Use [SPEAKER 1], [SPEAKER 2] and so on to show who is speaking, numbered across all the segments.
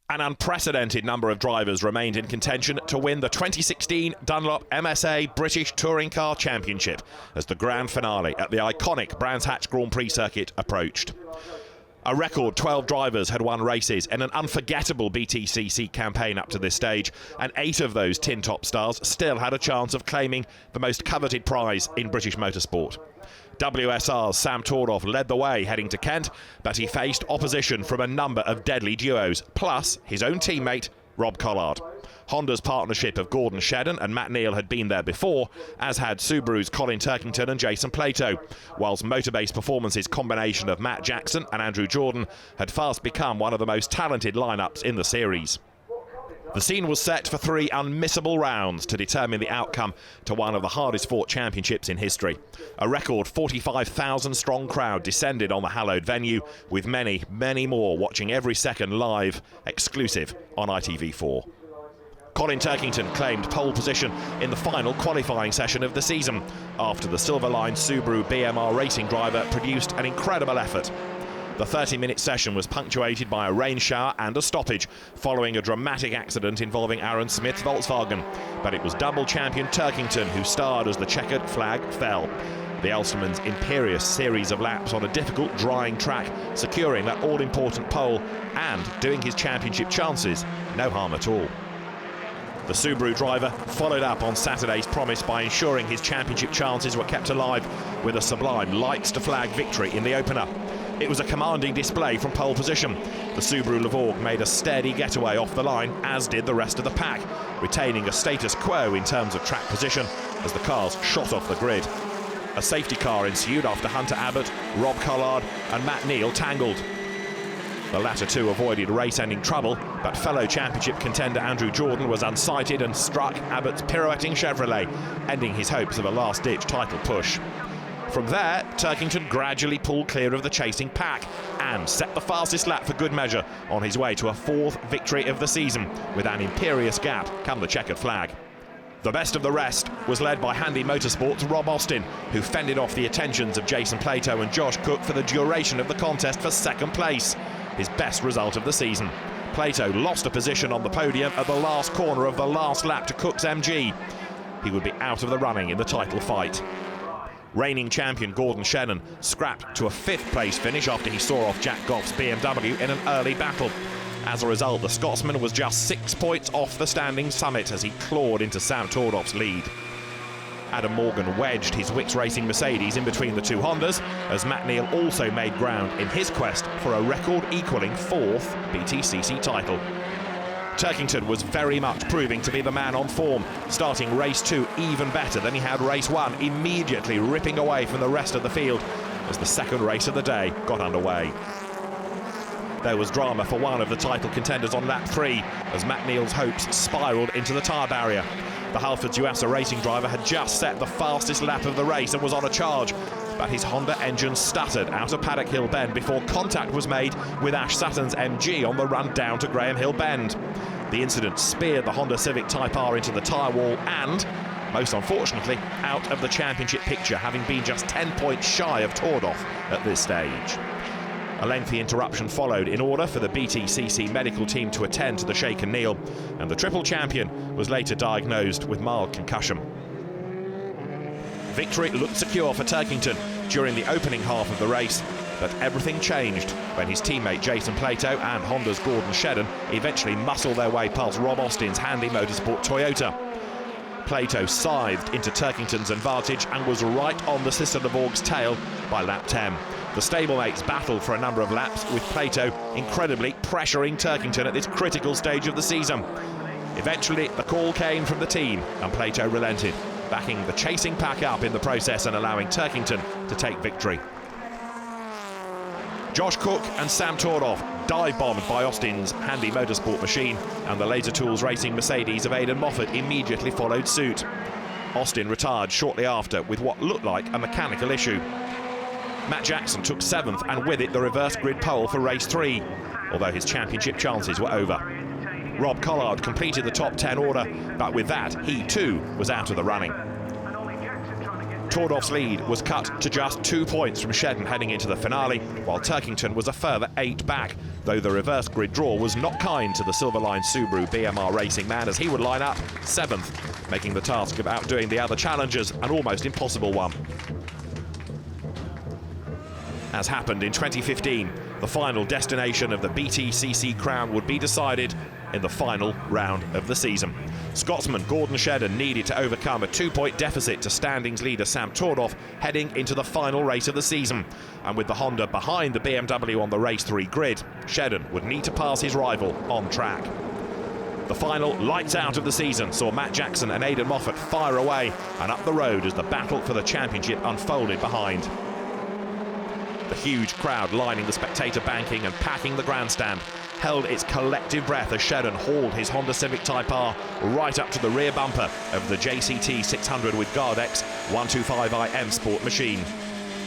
[SPEAKER 1] An unprecedented number of drivers remained in contention to win the 2016 Dunlop MSA British Touring Car Championship as the grand finale at the iconic Brands Hatch Grand Prix circuit approached. A record 12 drivers had won races in an unforgettable BTCC campaign up to this stage, and 8 of those tin top stars still had a chance of claiming the most coveted prize in British motorsport. WSR's Sam Tordoff led the way heading to Kent, but he faced opposition from a number of deadly duos, plus his own teammate, Rob Collard. Honda's partnership of Gordon Shedden and Matt Neal had been there before, as had Subaru's Colin Turkington and Jason Plato, whilst Motorbase Performance's combination of Matt Jackson and Andrew Jordan had fast become one of the most talented lineups in the series. The scene was set for 3 unmissable rounds to determine the outcome to one of the hardest fought championships in history. A record 45,000 strong crowd descended on the hallowed venue, with many, many more watching every second live, exclusive on ITV4. Colin Turkington claimed pole position in the final qualifying session of the season after the silver-lined Subaru BMR racing driver produced an incredible effort. The 30-minute session was punctuated by a rain shower and a stoppage following a dramatic accident involving Aaron Smith's Volkswagen, but it was double champion Turkington who starred as the checkered flag fell. The Ulsterman's imperious series of laps on a difficult drying track, securing that all-important pole and doing his championship chances no harm at all. The Subaru driver followed up on Saturday's promise by ensuring his championship chances were kept alive with a sublime lights to flag victory in the opener. It was a commanding display from pole position. The Subaru Levorg made a steady getaway off the line, as did the rest of the pack, retaining a status quo in terms of track position as the cars shot off the grid. A safety car ensued after Hunter Abbott, Rob Collard and Matt Neal tangled. The latter two avoided race-ending trouble, but fellow championship contender Andrew Jordan was unsighted and struck Abbott's pirouetting Chevrolet, ending his hopes of a last-ditch title push. From there, Turkington gradually pulled clear of the chasing pack and set the fastest lap for good measure on his way to a 4th victory of the season, with an imperious gap come the checkered flag. The best of the rest was led by Handy Motorsport's Rob Austin, who fended off the attentions of Jason Plato and Josh Cook for the duration of the contest for 2nd place, his best result of the season. Plato lost a position on the podium at the last corner of the last lap to Cook's MG. He would be out of the running in the title fight. Reigning champion Gordon Shedden scrapped to a 5th place finish after he saw off Jack Goff's BMW in an early battle. As a result, the Scotsman was just 6 points off the standing summit as he clawed into Sam Tordoff's lead. Adam Morgan wedged his Wix Racing Mercedes in between the 2 Hondas, as Matt Neal also made ground in his quest for a record-equalling 4th BTCC title. Turkington was very much proving to be the man on form, starting race 2 even better than he had race 1, immediately ripping away from the rest of the field as the 2nd race of the day got underway. There was drama for one of the title contenders on lap 3 as Matt Neal's hopes spiralled into the tyre barrier. The Halfords Yuasa racing driver had just set the fastest lap of the race and was on a charge, but his Honda engine stuttered out of Paddock Hill Bend before contact was made with Ash Sutton's MG on the run down to Graham Hill Bend. The incident speared the Honda Civic Type R into the tyre wall and, most unfortunately, out of the championship picture, having been just 10 points shy of Tordoff at this stage. A lengthy interruption followed in order for the BTCC medical team to attend to the shaken Neal, and the triple champion was later diagnosed with mild concussion. Victory looked secure for Turkington during the opening half of the race, but everything changed when his teammate Jason Plato and Honda's Gordon Shedden eventually muscled their way past Rob Austin's Handy Motorsport Toyota. Plato scythed into Turkington's advantage and was right on the Sister Levorg's tail by lap 10. The stablemates battled for a number of laps, with Plato incredibly pressuring Turkington at this critical stage of the season. Eventually, the call came from the team, and Plato relented, backing the chasing pack up in the process and allowing Turkington to take victory. Josh Cook and Sam Tordoff dive-bombed by Austin's Handy Motorsport machine, and the Laser Tools Racing Mercedes of Aidan Moffat immediately followed suit. Austin retired shortly after with what looked like a mechanical issue. Matt Jackson took 7th and with it the reverse grid pole for race 3, although his championship chances were over. Rob Collard completed the top 10 order, but with that he too was out of the running. Tordoff's lead was cut to just 2 points from Shedden heading into the finale, while Turkington was a further 8 back, though the reverse grid draw was not kind to the Silverline Subaru BMR Racing man, as he would line up 7th, making the task of outdoing the other challengers an almost impossible one. As happened in 2015, the final destination of the BTCC crown would be decided in the final round of the season. Scotsman Gordon Shedden needed to overcome a 2-point deficit to standings leader Sam Tordoff heading into the final race of the season. And with the Honda behind the BMW on the race 3 grid, Shedden would need to pass his rival on track. The final lights out of the season saw Matt Jackson and Aidan Moffat fire away and up the road as the battle for the championship unfolded behind. The huge crowd lining the spectator banking and packing the grandstand held its collective breath as Shedden hauled his Honda Civic Type R right up to the rear bumper of the JCT 600 with Gardex 125iM Sport machine.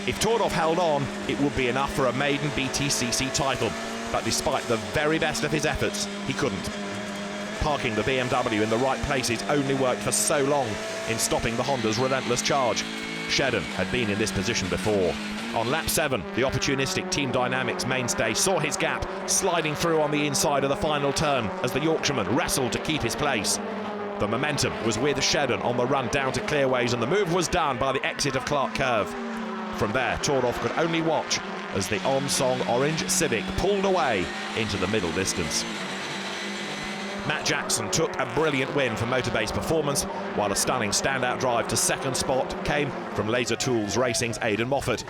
[SPEAKER 1] If Tordoff held on, it would be enough for a maiden BTCC title, but despite the very best of his efforts, he couldn't. Parking the BMW in the right places only worked for so long in stopping the Honda's relentless charge. Shedden had been in this position before. On lap 7, the opportunistic Team Dynamics mainstay saw his gap sliding through on the inside of the final turn as the Yorkshireman wrestled to keep his place. The momentum was with Shedden on the run down to Clearways, and the move was done by the exit of Clark Curve. From there, Tordoff could only watch as the on-song orange Civic pulled away into the middle distance. Matt Jackson took a brilliant win for Motorbase Performance, while a stunning standout drive to second spot came from Laser Tools Racing's Aidan Moffat,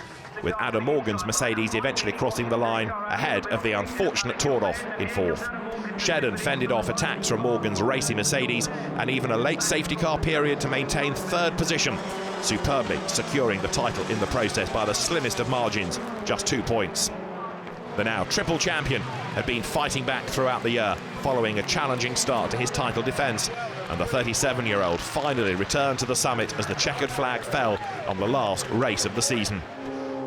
[SPEAKER 1] with Adam Morgan's Mercedes eventually crossing the line ahead of the unfortunate Tordoff in 4th. Shedden fended off attacks from Morgan's racy Mercedes and even a late safety car period to maintain 3rd position, superbly securing the title in the process by the slimmest of margins, just 2 points. The now triple champion had been fighting back throughout the year, following a challenging start to his title defence, and the 37-year-old finally returned to the summit as the checkered flag fell on the last race of the season.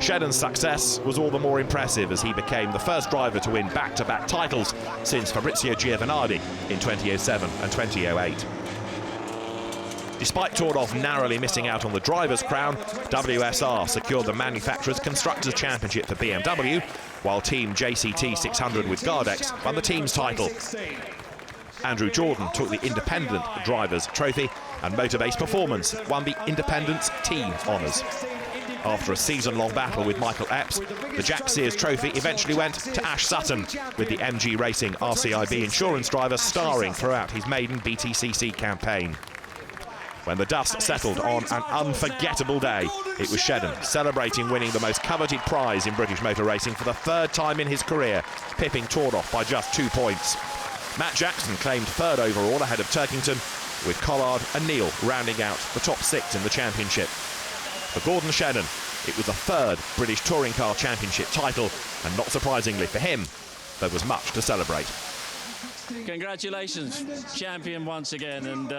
[SPEAKER 1] Shedden's success was all the more impressive as he became the first driver to win back-to-back titles since Fabrizio Giovanardi in 2007 and 2008. Despite Tordoff narrowly missing out on the driver's crown, WSR secured the Manufacturers' Constructors' Championship for BMW, while Team JCT 600 with Gardex won the team's title. Andrew Jordan took the Independent Drivers' Trophy, and Motorbase Performance won the Independence Team Honours. After a season-long battle with Michael Epps, the Jack Sears Trophy eventually went to Ash Sutton, with the MG Racing RCIB insurance driver starring throughout his maiden BTCC campaign. When the dust settled on an unforgettable day, it was Shedden celebrating winning the most coveted prize in British motor racing for the 3rd time in his career, pipping Tordoff by just 2 points. Matt Jackson claimed 3rd overall ahead of Turkington, with Collard and Neal rounding out the top 6 in the championship. For Gordon Shedden, it was a 3rd British Touring Car Championship title, and not surprisingly for him, there was much to celebrate.
[SPEAKER 2] Congratulations, champion once again, and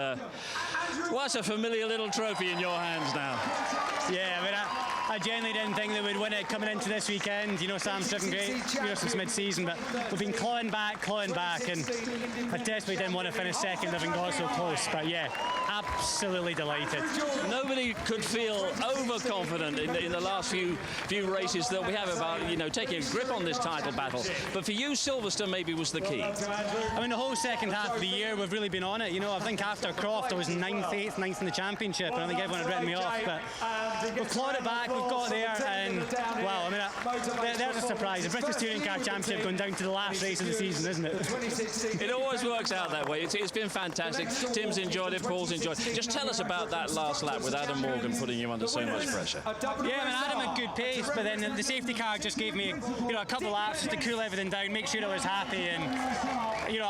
[SPEAKER 2] what's a familiar little trophy in your hands now?
[SPEAKER 3] Yeah, I mean, I genuinely didn't think that we'd win it coming into this weekend. You know, Sam's driven great, since mid-season, but we've been clawing back, and I desperately didn't want to finish second, having got so close. But yeah, absolutely delighted.
[SPEAKER 2] Nobody could feel overconfident in the last few races that we have about, taking a grip on this title battle. But for you, Silverstone maybe was the key.
[SPEAKER 3] I mean, the whole second half of the year, we've really been on it. I think after Croft, I was 9th, 8th, 9th in the championship, and I think everyone had written me off. But we've clawed it back, we've got there, and wow, I mean, there's a surprise. The British Touring Car Championship going down to the last race of the season, isn't it?
[SPEAKER 2] It always works out that way. It's been fantastic. Tim's enjoyed it, Paul's enjoyed it. Just tell us about that last lap with Adam Morgan putting you under so much pressure.
[SPEAKER 3] Yeah, I mean, Adam had good pace, but then the safety car just gave me, a couple of laps just to cool everything down, make sure I was happy, and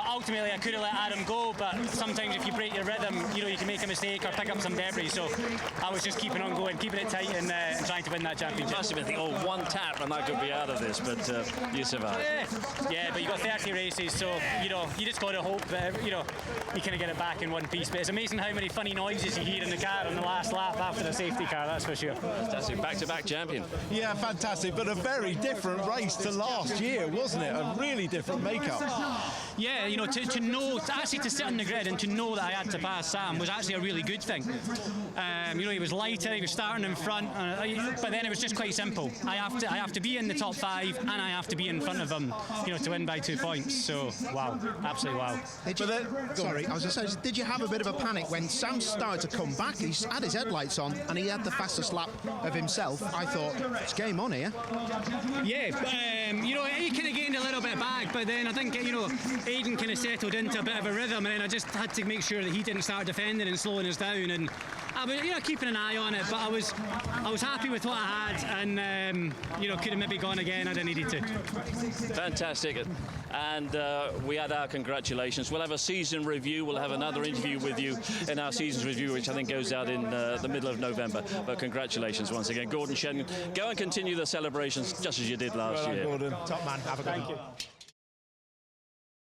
[SPEAKER 3] ultimately I could have let Adam go, but sometimes if you break your rhythm, you can make a mistake or pick up some debris. So I was just keeping on going, keeping it tight, and trying trying to win that championship.
[SPEAKER 2] Must have been thinking, oh, one tap and I could be out of this, but you survived.
[SPEAKER 3] Yeah, but you got 30 races, so you just got to hope that you kind of get it back in one piece. But it's amazing how many funny noises you hear in the car on the last lap after the safety car. That's for sure.
[SPEAKER 2] Fantastic, back-to-back champion.
[SPEAKER 4] Yeah, fantastic, but a very different race to last year, wasn't it? A really different makeup.
[SPEAKER 3] Yeah, to know, actually to sit on the grid and to know that I had to pass Sam was actually a really good thing. He was lighter, he was starting in front, but then it was just quite simple. I have to be in the top 5 and I have to be in front of him, to win by 2 points. So, wow, absolutely wow.
[SPEAKER 5] Sorry, I was going to say, did you have a bit of a panic when Sam started to come back? He had his headlights on and he had the fastest lap of himself. I thought, it's game on here.
[SPEAKER 3] Yeah, he kind of gained a little bit back, but then I think, Aiden kind of settled into a bit of a rhythm, and then I just had to make sure that he didn't start defending and slowing us down, and I was, keeping an eye on it, but I was happy with what I had, and could have maybe gone again had I needed to.
[SPEAKER 2] Fantastic, and we had our congratulations. We'll have a season review. We'll have another interview with you in our season's review, which I think goes out in the middle of November. But congratulations once again, Gordon Shenton. Go and continue the celebrations just as you did last year.
[SPEAKER 4] Gordon.
[SPEAKER 5] Top man, have a good one.
[SPEAKER 3] Thank you.